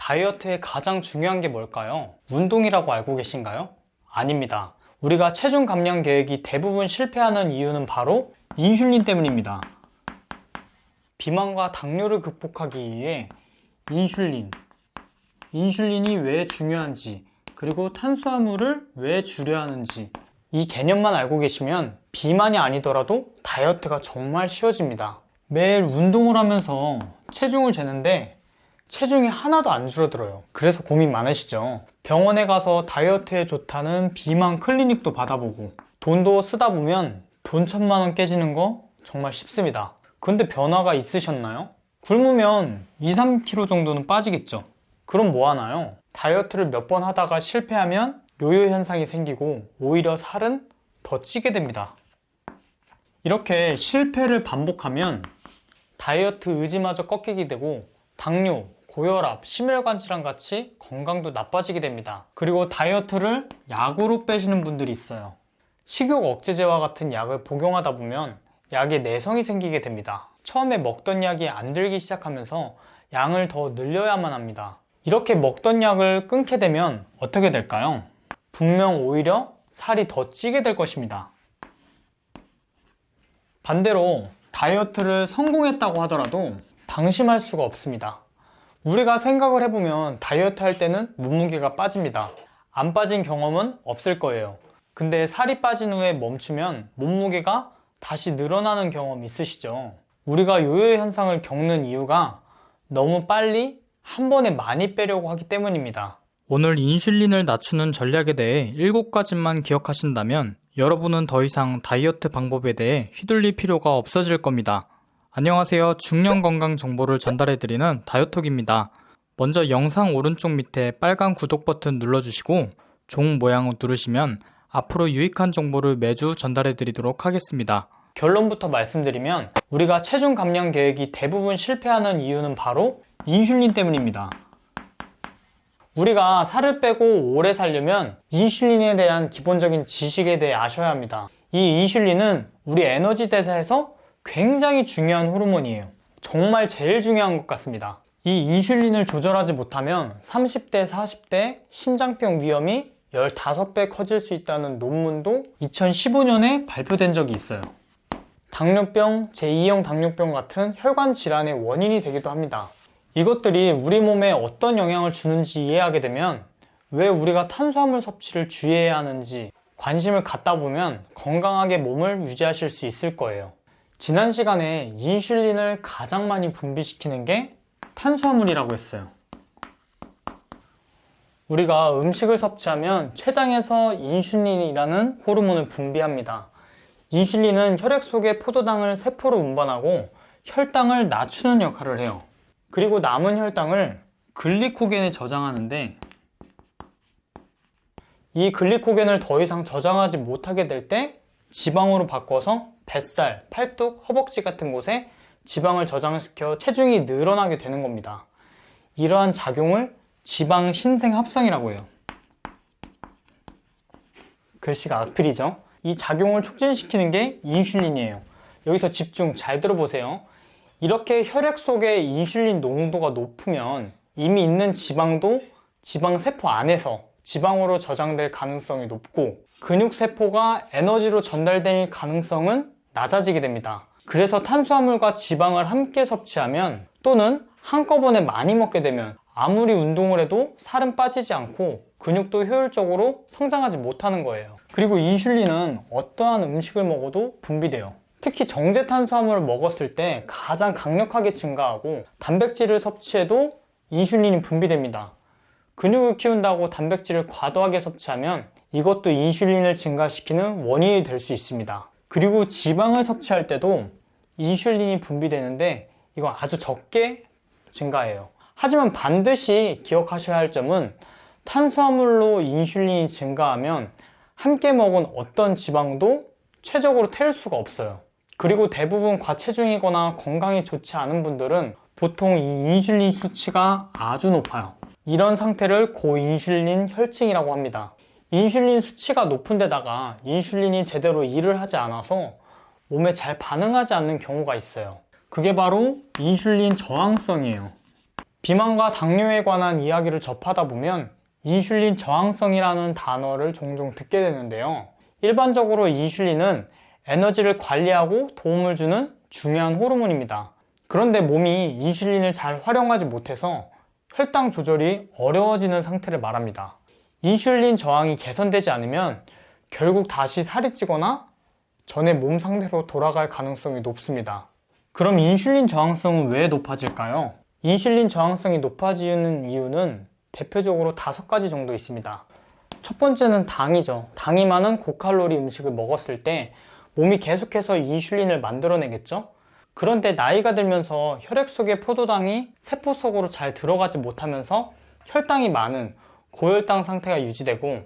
다이어트에 가장 중요한 게 뭘까요? 운동이라고 알고 계신가요? 아닙니다. 우리가 체중 감량 계획이 대부분 실패하는 이유는 바로 인슐린 때문입니다. 비만과 당뇨를 극복하기 위해 인슐린이 왜 중요한지, 그리고 탄수화물을 왜 줄여야 하는지, 이 개념만 알고 계시면 비만이 아니더라도 다이어트가 정말 쉬워집니다. 매일 운동을 하면서 체중을 재는데 체중이 하나도 안 줄어들어요. 그래서 고민 많으시죠? 병원에 가서 다이어트에 좋다는 비만 클리닉도 받아보고 돈도 쓰다 보면 돈 1000만 원 깨지는 거 정말 쉽습니다. 근데 변화가 있으셨나요? 굶으면 2-3kg 정도는 빠지겠죠. 그럼 뭐 하나요? 다이어트를 몇 번 하다가 실패하면 요요 현상이 생기고 오히려 살은 더 찌게 됩니다. 이렇게 실패를 반복하면 다이어트 의지마저 꺾이게 되고 당뇨, 고혈압, 심혈관 질환 같이 건강도 나빠지게 됩니다. 그리고 다이어트를 약으로 빼시는 분들이 있어요. 식욕 억제제와 같은 약을 복용하다 보면 약에 내성이 생기게 됩니다. 처음에 먹던 약이 안 들기 시작하면서 양을 더 늘려야만 합니다. 이렇게 먹던 약을 끊게 되면 어떻게 될까요? 분명 오히려 살이 더 찌게 될 것입니다. 반대로 다이어트를 성공했다고 하더라도 방심할 수가 없습니다. 우리가 생각을 해보면 다이어트 할 때는 몸무게가 빠집니다. 안 빠진 경험은 없을 거예요. 근데 살이 빠진 후에 멈추면 몸무게가 다시 늘어나는 경험 있으시죠? 우리가 요요 현상을 겪는 이유가 너무 빨리 한 번에 많이 빼려고 하기 때문입니다. 오늘 인슐린을 낮추는 전략에 대해 7가지만 기억하신다면 여러분은 더 이상 다이어트 방법에 대해 휘둘릴 필요가 없어질 겁니다. 안녕하세요. 중년 건강 정보를 전달해드리는 다이어톡입니다. 먼저 영상 오른쪽 밑에 빨간 구독 버튼 눌러주시고 종 모양을 누르시면 앞으로 유익한 정보를 매주 전달해드리도록 하겠습니다. 결론부터 말씀드리면 우리가 체중 감량 계획이 대부분 실패하는 이유는 바로 인슐린 때문입니다. 우리가 살을 빼고 오래 살려면 인슐린에 대한 기본적인 지식에 대해 아셔야 합니다. 이 인슐린은 우리 에너지 대사에서 굉장히 중요한 호르몬이에요. 정말 제일 중요한 것 같습니다. 이 인슐린을 조절하지 못하면 30대, 40대 심장병 위험이 15배 커질 수 있다는 논문도 2015년에 발표된 적이 있어요. 당뇨병, 제2형 당뇨병 같은 혈관 질환의 원인이 되기도 합니다. 이것들이 우리 몸에 어떤 영향을 주는지 이해하게 되면 왜 우리가 탄수화물 섭취를 주의해야 하는지 관심을 갖다 보면 건강하게 몸을 유지하실 수 있을 거예요. 지난 시간에 인슐린을 가장 많이 분비시키는 게 탄수화물이라고 했어요. 우리가 음식을 섭취하면 췌장에서 인슐린이라는 호르몬을 분비합니다. 인슐린은 혈액 속의 포도당을 세포로 운반하고 혈당을 낮추는 역할을 해요. 그리고 남은 혈당을 글리코겐에 저장하는데 이 글리코겐을 더 이상 저장하지 못하게 될 때 지방으로 바꿔서 뱃살, 팔뚝, 허벅지 같은 곳에 지방을 저장시켜 체중이 늘어나게 되는 겁니다. 이러한 작용을 지방 신생 합성이라고 해요. 글씨가 악필이죠? 이 작용을 촉진시키는 게 인슐린이에요. 여기서 집중 잘 들어보세요. 이렇게 혈액 속에 인슐린 농도가 높으면 이미 있는 지방도 지방세포 안에서 지방으로 저장될 가능성이 높고 근육세포가 에너지로 전달될 가능성은 낮아지게 됩니다. 그래서 탄수화물과 지방을 함께 섭취하면 또는 한꺼번에 많이 먹게 되면 아무리 운동을 해도 살은 빠지지 않고 근육도 효율적으로 성장하지 못하는 거예요. 그리고 인슐린은 어떠한 음식을 먹어도 분비돼요. 특히 정제 탄수화물을 먹었을 때 가장 강력하게 증가하고 단백질을 섭취해도 인슐린이 분비됩니다. 근육을 키운다고 단백질을 과도하게 섭취하면 이것도 인슐린을 증가시키는 원인이 될 수 있습니다. 그리고 지방을 섭취할 때도 인슐린이 분비되는데 이건 아주 적게 증가해요. 하지만 반드시 기억하셔야 할 점은 탄수화물로 인슐린이 증가하면 함께 먹은 어떤 지방도 최적으로 태울 수가 없어요. 그리고 대부분 과체중이거나 건강이 좋지 않은 분들은 보통 이 인슐린 수치가 아주 높아요. 이런 상태를 고인슐린 혈증이라고 합니다. 인슐린 수치가 높은 데다가 인슐린이 제대로 일을 하지 않아서 몸에 잘 반응하지 않는 경우가 있어요. 그게 바로 인슐린 저항성이에요. 비만과 당뇨에 관한 이야기를 접하다 보면 인슐린 저항성이라는 단어를 종종 듣게 되는데요. 일반적으로 인슐린은 에너지를 관리하고 도움을 주는 중요한 호르몬입니다. 그런데 몸이 인슐린을 잘 활용하지 못해서 혈당 조절이 어려워지는 상태를 말합니다. 인슐린 저항이 개선되지 않으면 결국 다시 살이 찌거나 전에 몸 상태로 돌아갈 가능성이 높습니다. 그럼 인슐린 저항성은 왜 높아질까요? 인슐린 저항성이 높아지는 이유는 대표적으로 5가지 정도 있습니다. 첫 번째는 당이죠. 당이 많은 고칼로리 음식을 먹었을 때 몸이 계속해서 인슐린을 만들어내겠죠? 그런데 나이가 들면서 혈액 속의 포도당이 세포 속으로 잘 들어가지 못하면서 혈당이 많은 고혈당 상태가 유지되고,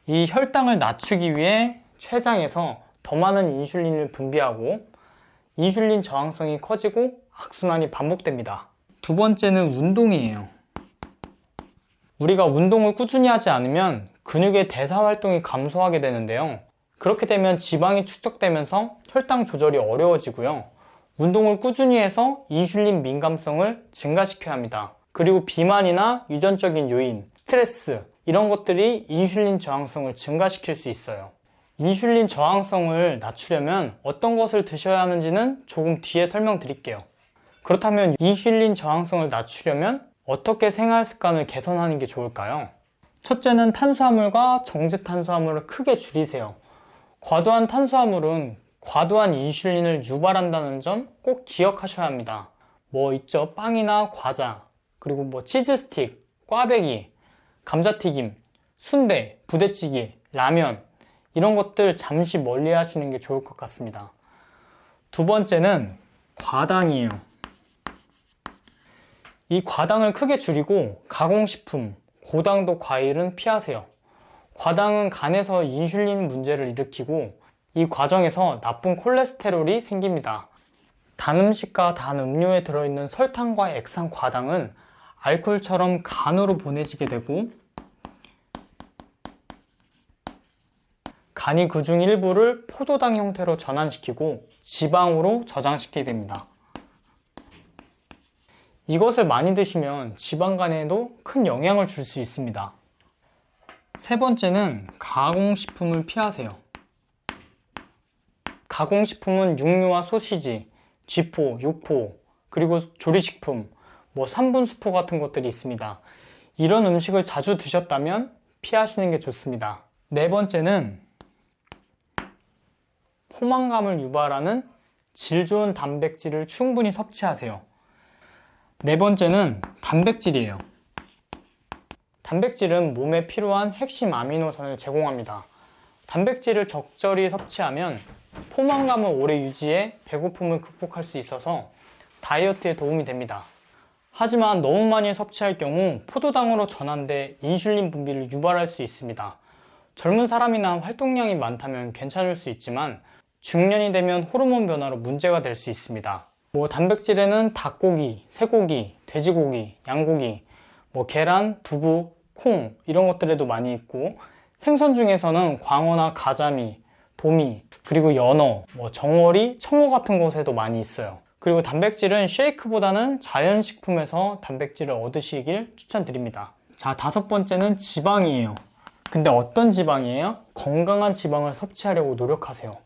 이 혈당을 낮추기 위해 췌장에서 더 많은 인슐린을 분비하고 인슐린 저항성이 커지고 악순환이 반복됩니다. 두 번째는 운동이에요. 우리가 운동을 꾸준히 하지 않으면 근육의 대사 활동이 감소하게 되는데요. 그렇게 되면 지방이 축적되면서 혈당 조절이 어려워지고요. 운동을 꾸준히 해서 인슐린 민감성을 증가시켜야 합니다. 그리고 비만이나 유전적인 요인, 스트레스 이런 것들이 인슐린 저항성을 증가시킬 수 있어요. 인슐린 저항성을 낮추려면 어떤 것을 드셔야 하는지는 조금 뒤에 설명드릴게요. 그렇다면 인슐린 저항성을 낮추려면 어떻게 생활 습관을 개선하는 게 좋을까요? 첫째는 탄수화물과 정제 탄수화물을 크게 줄이세요. 과도한 탄수화물은 과도한 인슐린을 유발한다는 점 꼭 기억하셔야 합니다. 뭐 있죠? 빵이나 과자, 그리고 뭐 치즈 스틱, 꽈배기, 감자튀김, 순대, 부대찌개, 라면 이런 것들 잠시 멀리 하시는 게 좋을 것 같습니다. 두 번째는 과당이에요. 이 과당을 크게 줄이고 가공식품, 고당도 과일은 피하세요. 과당은 간에서 인슐린 문제를 일으키고 이 과정에서 나쁜 콜레스테롤이 생깁니다. 단 음식과 단 음료에 들어있는 설탕과 액상 과당은 알코올처럼 간으로 보내지게 되고 간이 그중 일부를 포도당 형태로 전환시키고 지방으로 저장시키게 됩니다. 이것을 많이 드시면 지방간에도 큰 영향을 줄 수 있습니다. 세 번째는 가공식품을 피하세요. 가공식품은 육류와 소시지, 쥐포, 육포, 그리고 조리식품, 뭐 3분 수프 같은 것들이 있습니다. 이런 음식을 자주 드셨다면 피하시는 게 좋습니다. 네 번째는 포만감을 유발하는 질 좋은 단백질을 충분히 섭취하세요. 네 번째는 단백질이에요. 단백질은 몸에 필요한 핵심 아미노산을 제공합니다. 단백질을 적절히 섭취하면 포만감을 오래 유지해 배고픔을 극복할 수 있어서 다이어트에 도움이 됩니다. 하지만 너무 많이 섭취할 경우 포도당으로 전환돼 인슐린 분비를 유발할 수 있습니다. 젊은 사람이나 활동량이 많다면 괜찮을 수 있지만 중년이 되면 호르몬 변화로 문제가 될 수 있습니다. 단백질에는 닭고기, 쇠고기, 돼지고기, 양고기, 계란, 두부, 콩 이런 것들에도 많이 있고, 생선 중에서는 광어나 가자미, 도미, 그리고 연어, 정어리, 청어 같은 곳에도 많이 있어요. 그리고 단백질은 쉐이크보다는 자연식품에서 단백질을 얻으시길 추천드립니다. 자, 5번째는 지방이에요. 근데 어떤 지방이에요? 건강한 지방을 섭취하려고 노력하세요.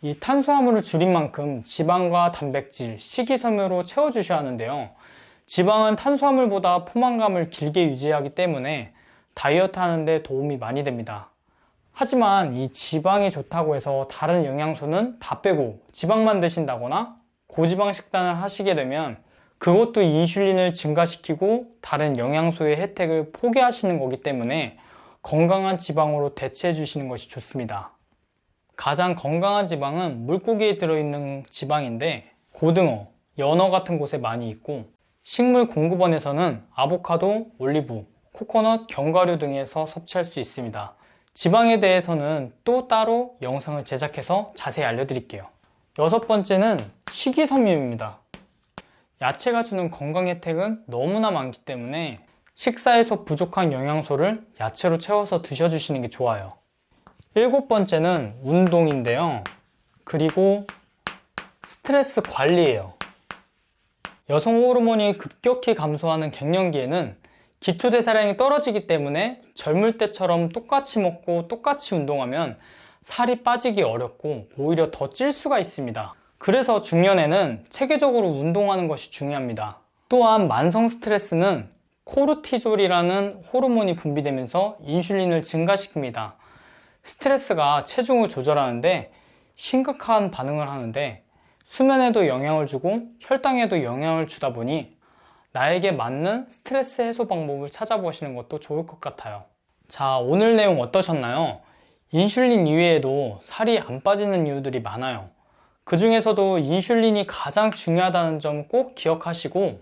이 탄수화물을 줄인 만큼 지방과 단백질, 식이섬유로 채워주셔야 하는데요. 지방은 탄수화물보다 포만감을 길게 유지하기 때문에 다이어트 하는데 도움이 많이 됩니다. 하지만 이 지방이 좋다고 해서 다른 영양소는 다 빼고 지방만 드신다거나 고지방 식단을 하시게 되면 그것도 인슐린을 증가시키고 다른 영양소의 혜택을 포기하시는 거기 때문에 건강한 지방으로 대체해 주시는 것이 좋습니다. 가장 건강한 지방은 물고기에 들어있는 지방인데 고등어, 연어 같은 곳에 많이 있고, 식물 공급원에서는 아보카도, 올리브, 코코넛, 견과류 등에서 섭취할 수 있습니다. 지방에 대해서는 또 따로 영상을 제작해서 자세히 알려드릴게요. 6번째는 식이섬유입니다. 야채가 주는 건강 혜택은 너무나 많기 때문에 식사에서 부족한 영양소를 야채로 채워서 드셔주시는 게 좋아요. 7번째는 운동인데요. 그리고 스트레스 관리예요. 여성 호르몬이 급격히 감소하는 갱년기에는 기초대사량이 떨어지기 때문에 젊을 때처럼 똑같이 먹고 똑같이 운동하면 살이 빠지기 어렵고 오히려 더 찔 수가 있습니다. 그래서 중년에는 체계적으로 운동하는 것이 중요합니다. 또한 만성 스트레스는 코르티졸이라는 호르몬이 분비되면서 인슐린을 증가시킵니다. 스트레스가 체중을 조절하는데 심각한 반응을 하는데 수면에도 영향을 주고 혈당에도 영향을 주다 보니 나에게 맞는 스트레스 해소 방법을 찾아보시는 것도 좋을 것 같아요. 자, 오늘 내용 어떠셨나요? 인슐린 이외에도 살이 안 빠지는 이유들이 많아요. 그 중에서도 인슐린이 가장 중요하다는 점 꼭 기억하시고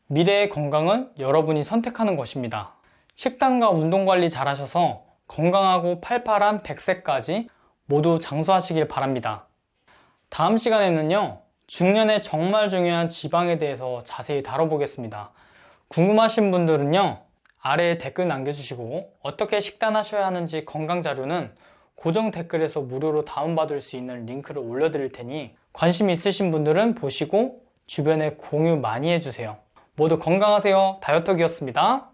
미래의 건강은 여러분이 선택하는 것입니다. 식단과 운동 관리 잘 하셔서 건강하고 팔팔한 100세까지 모두 장수하시길 바랍니다. 다음 시간에는요, 중년에 정말 중요한 지방에 대해서 자세히 다뤄보겠습니다. 궁금하신 분들은요, 아래에 댓글 남겨주시고 어떻게 식단하셔야 하는지 건강 자료는 고정 댓글에서 무료로 다운받을 수 있는 링크를 올려드릴 테니 관심 있으신 분들은 보시고 주변에 공유 많이 해주세요. 모두 건강하세요. 다이어터기였습니다.